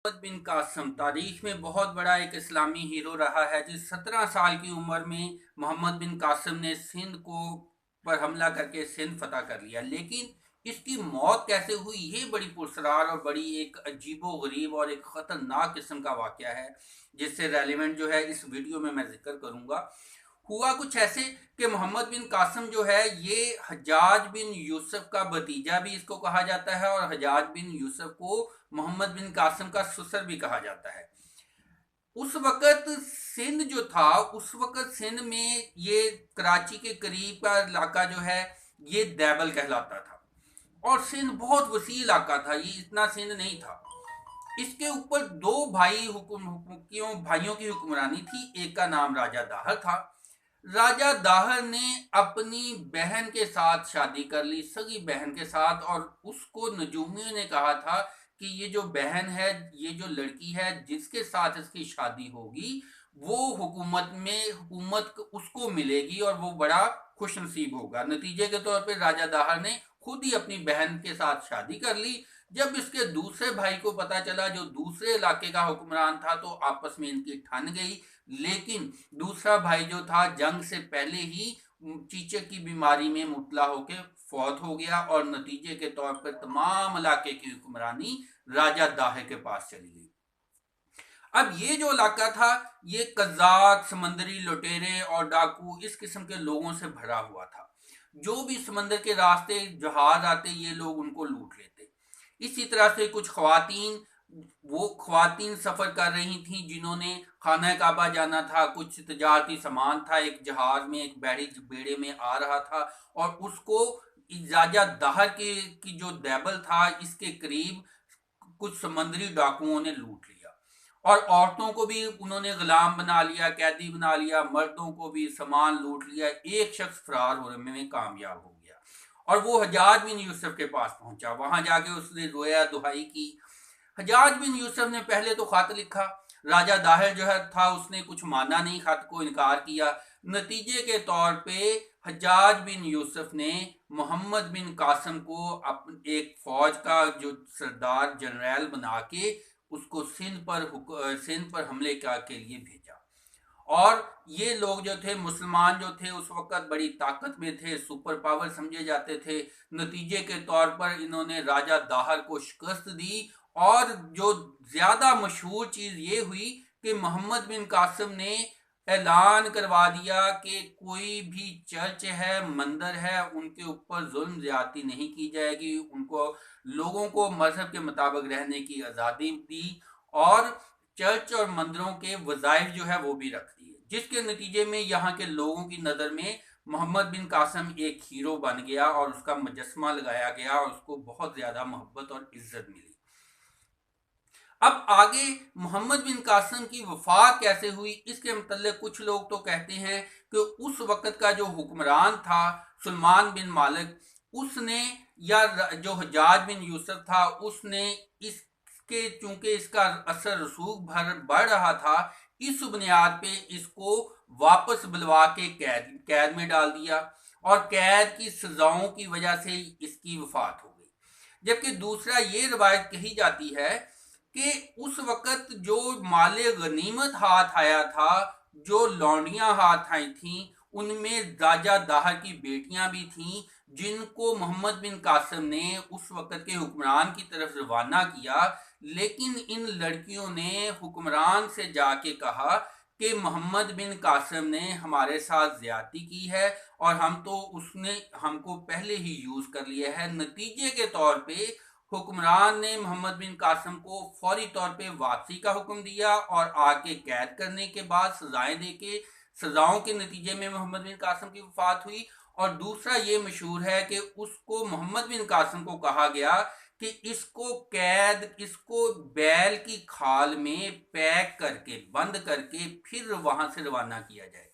मोहम्मद बिन कासम तारीख में बहुत बड़ा एक इस्लामी हीरो रहा है। जिस 17 साल की उम्र में मोहम्मद बिन कासम ने सिंध को पर हमला करके सिंध फतह कर लिया, लेकिन इसकी मौत कैसे हुई ये बड़ी पुरस्कार और बड़ी एक अजीबो गरीब और एक ख़तरनाक किस्म का वाक़या है, जिससे रेलिवेंट जो है इस वीडियो में मैं जिक्र करूँगा। हुआ कुछ ऐसे कि मोहम्मद बिन कासम जो है ये हजाज बिन यूसुफ का भतीजा भी इसको कहा जाता है, और हजाज बिन यूसुफ को मोहम्मद बिन कासम का ससुर भी कहा जाता है। उस वक़्त सिंध जो था, उस वक़्त सिंध में ये कराची के करीब का इलाका जो है ये दैबल कहलाता था, और सिंध बहुत वसी इलाका था, ये इतना सिंध नहीं था। इसके ऊपर दो भाइयों की हुक्मरानी थी। एक का नाम राजा दाहर था। राजा दाहर ने अपनी बहन के साथ शादी कर ली, सगी बहन के साथ, और उसको नजूमियों ने कहा था कि ये जो बहन है, ये जो लड़की है जिसके साथ इसकी शादी होगी, वो हुकूमत उसको मिलेगी और वो बड़ा खुश नसीब होगा। नतीजे के तौर पे राजा दाहर ने खुद ही अपनी बहन के साथ शादी कर ली। जब इसके दूसरे भाई को पता चला, जो दूसरे इलाके का हुक्मरान था, तो आपस में इनकी ठन गई। लेकिन दूसरा भाई जो था जंग से पहले ही चीचक की बीमारी में मुबतला होकर फौत हो गया, और नतीजे के तौर पर तमाम इलाके की हुक्मरानी राजा दाहे के पास चली गई। अब ये जो इलाका था ये कज़ाक, समंदरी लुटेरे और डाकू इस किस्म के लोगों से भरा हुआ था। जो भी समंदर के रास्ते जहाज आते ये लोग उनको लूट लेते। इसी तरह से कुछ ख्वातीन सफ़र कर रही थीं जिन्होंने खाना काबा जाना था। कुछ तजारती सामान था, एक जहाज में, एक बेड़े में आ रहा था, और उसको राजा दाहर की जो दैबल था इसके करीब कुछ समंदरी डाकुओं ने लूट लिया, और औरतों को भी उन्होंने गुलाम बना लिया, कैदी बना लिया, मर्दों को भी सामान लूट लिया। एक शख्स फरार होने में कामयाब हो गया, और वो हजाज बिन यूसुफ के पास पहुंचा। वहां जाके उसने रोया, दुहाई की। हजाज बिन यूसुफ ने पहले तो खत लिखा। राजा दाहिर जो है था उसने कुछ माना नहीं, खत को इनकार किया। नतीजे के तौर पे हजाज बिन यूसुफ ने मोहम्मद बिन कासम को एक फौज का जो सरदार जनरल बना के उसको सिंध पर हमले के लिए भेजा। और ये लोग जो थे, मुसलमान जो थे उस वक्त बड़ी ताकत में थे, सुपर पावर समझे जाते थे। नतीजे के तौर पर इन्होंने राजा दाहर को शिकस्त दी, और जो ज्यादा मशहूर चीज ये हुई कि मोहम्मद बिन कासम ने ऐलान करवा दिया कि कोई भी चर्च है, मंदिर है, उनके ऊपर जुल्म ज्यादती नहीं की जाएगी। उनको, लोगों को मजहब के मुताबिक रहने की आज़ादी दी, और चर्च और मंदिरों के वज़ाइफ जो है वो भी रख दिए, जिसके नतीजे में यहाँ के लोगों की नज़र में मोहम्मद बिन कासम एक हीरो बन गया, और उसका मुजस्मा लगाया गया, और उसको बहुत ज़्यादा मोहब्बत और इज्जत मिली। अब आगे मोहम्मद बिन कासम की वफात कैसे हुई इसके मतलब कुछ लोग तो कहते हैं कि उस वक़्त का जो हुक्मरान था सुलेमान बिन मालिक, उसने, या जो हजाज बिन यूसुफ था उसने, इसके चूंकि इसका असर रसूख बढ़ रहा था, इस बुनियाद पे इसको वापस बुलवा के कैद में डाल दिया, और कैद की सजाओं की वजह से इसकी वफात हो गई। जबकि दूसरा ये रवायत कही जाती है कि उस वक़्त जो माले गनीमत हाथ आया था, जो लौंडियां हाथ आई थीं, उनमें राजा दाहर की बेटियां भी थीं, जिनको मोहम्मद बिन कासम ने उस वक़्त के हुक्मरान की तरफ रवाना किया। लेकिन इन लड़कियों ने हुक्मरान से जाके कहा कि मोहम्मद बिन कासम ने हमारे साथ ज्यादती की है, और उसने हमको पहले ही यूज़ कर लिया है। नतीजे के तौर पे हुक्मरान ने मोहम्मद बिन कासम को फौरी तौर पे वापसी का हुक्म दिया, और आके कैद करने के बाद सजाएं देके, सजाओं के नतीजे में मोहम्मद बिन कासम की वफात हुई। और दूसरा ये मशहूर है कि उसको, मोहम्मद बिन कासम को कहा गया कि इसको बैल की खाल में पैक करके, बंद करके फिर वहां से रवाना किया जाए।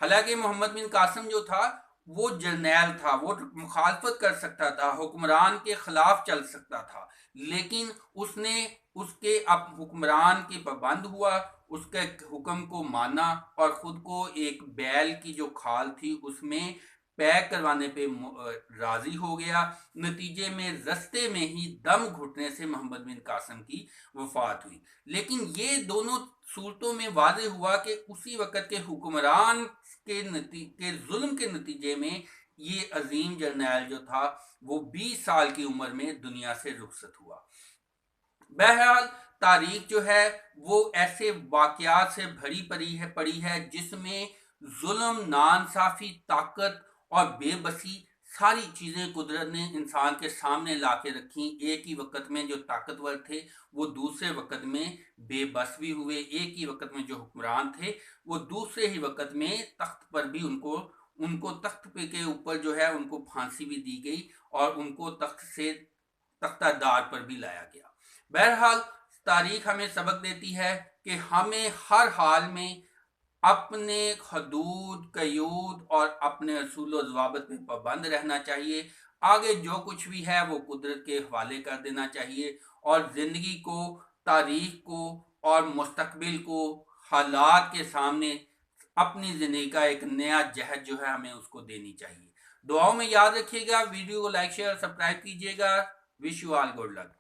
हालांकि मोहम्मद बिन कासम जो था वो जर्नैल था, वो मुखालफत कर सकता था, हुक्मरान के खिलाफ चल सकता था, लेकिन उसने उसके अब हुक्मरान की पाबंद हुआ, उसके हुक्म को माना, और खुद को एक बैल की जो खाल थी उसमें पैक करवाने पे राजी हो गया। नतीजे में रस्ते में ही दम घुटने से मोहम्मद बिन कासिम की वफात हुई। लेकिन ये दोनों सूरतों में वाज़ेह हुआ कि उसी वक़्त के हुक्मरान के जुल्म के नतीजे में ये अजीम जर्नैल जो था वो 20 साल की उम्र में दुनिया से रुखसत हुआ। बहरहाल तारीख जो है वो ऐसे वाक़यात से पड़ी है जिसमें जुल्म, नाइंसाफ़ी, ताकत और बेबसी सारी चीज़ें कुदरत ने इंसान के सामने ला के रखी। एक ही वक़्त में जो ताकतवर थे वो दूसरे वक़्त में बेबस भी हुए। एक ही वक़्त में जो हुक्मरान थे वो दूसरे ही वक़्त में तख्त पर भी उनको उनको तख्त पे के ऊपर जो है उनको फांसी भी दी गई और उनको तख्त से तख्तादार पर भी लाया गया। बहरहाल तारीख हमें सबक देती है कि हमें हर हाल में अपने हदूद, कयूद और अपने असूल व ज़वाबित पे पाबंद रहना चाहिए। आगे जो कुछ भी है वो कुदरत के हवाले कर देना चाहिए और ज़िंदगी को, तारीख को और मुस्तकबिल को हालात के सामने अपनी ज़िंदगी का एक नया जहद जो है हमें उसको देनी चाहिए। दुआओं में याद रखिएगा। वीडियो को लाइक, शेयर, सब्सक्राइब कीजिएगा। Wish you all good luck.